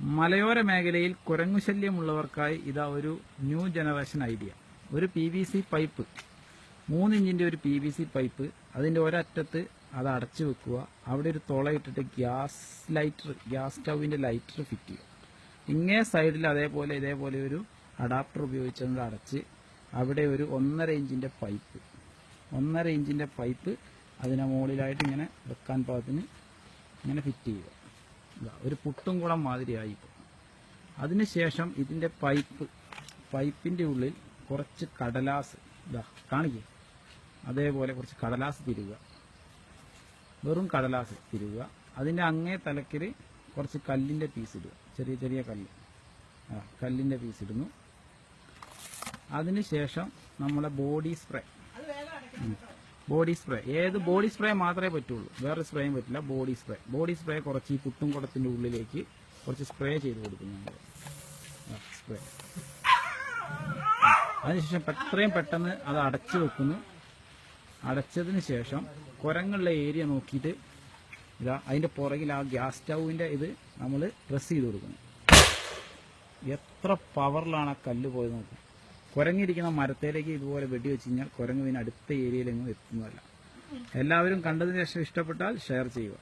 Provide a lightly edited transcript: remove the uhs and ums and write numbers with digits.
മലയോര മേഖലയിൽ കുരങ്ങുശല്യമുള്ളവർക്കായി ഇതാ ഒരു ന്യൂ ജനറേഷൻ ഐഡിയ. ഒരു PVC പൈപ്പ്, 3 ഇഞ്ചിന്റെ ഒരു PVC പൈപ്പ്, അതിന്റെ ഒരറ്റത്ത് അത് അടച്ചു വെക്കുക. അവിടെ ഒരു തുളയിട്ടിട്ട് ഗ്യാസ് സ്റ്റൗവിന്റെ ലൈറ്റർ ഫിറ്റ് ചെയ്യുക. ഇങ്ങേ സൈഡിൽ ഇതേപോലെ ഒരു അഡാപ്റ്റർ ഉപയോഗിച്ചുകൊണ്ട് അടച്ച് അവിടെ ഒരു 1.5 ഇഞ്ചിന്റെ പൈപ്പ് അതിനെ മുകളിലായിട്ട് ഇങ്ങനെ വെക്കാൻ പാകത്തിന് ഇങ്ങനെ ഫിറ്റ് ചെയ്യുക. ഒരു പുട്ടും കുളം മാതിരിയായി. അതിനുശേഷം ഇതിന്റെ പൈപ്പിന്റെ ഉള്ളിൽ കുറച്ച് കടലാസ് കാണിക്കുക. അതേപോലെ കുറച്ച് കടലാസ് തിരുകുക, വെറും കടലാസ് തിരുകുക. അതിന്റെ അങ്ങേ തലക്കിൽ കുറച്ച് കല്ലിന്റെ പീസ് ഇടുക, ചെറിയ കല്ലിന്റെ പീസ് ഇടുന്നു. അതിനുശേഷം നമ്മളെ ബോഡി സ്പ്രേ, ഏത് ബോഡി സ്പ്രേ മാത്രമേ പറ്റുള്ളൂ, വേറെ സ്പ്രേയും പറ്റില്ല. ബോഡി സ്പ്രേ കുറച്ച് ഈ പുട്ടും കുടത്തിന്റെ ഉള്ളിലേക്ക് കുറച്ച് സ്പ്രേ ചെയ്ത് കൊടുക്കുന്നു. സ്പ്രേ അതിനുശേഷം എത്രയും പെട്ടെന്ന് അത് അടച്ചു വെക്കുന്നു. അടച്ചതിന് ശേഷം കുരങ്ങുള്ള ഏരിയ നോക്കിയിട്ട് അതിന്റെ പുറകിൽ ആ ഗ്യാസ് സ്റ്റൗവിന്റെ ഇത് നമ്മൾ പ്രസ് ചെയ്ത് കൊടുക്കുന്നു. എത്ര പവറിലാണ് ആ കല്ല് പോയത് നോക്കും. കുരങ്ങിരിക്കുന്ന മരത്തേലേക്ക് ഇതുപോലെ വെടിവെച്ച് കഴിഞ്ഞാൽ കുരങ്ങ് പിന്നെ അടുത്ത ഏരിയയിലെങ്ങും എത്തുന്നതല്ല. എല്ലാവരും കണ്ടതിന് ശേഷം ഇഷ്ടപ്പെട്ടാൽ ഷെയർ ചെയ്യുക.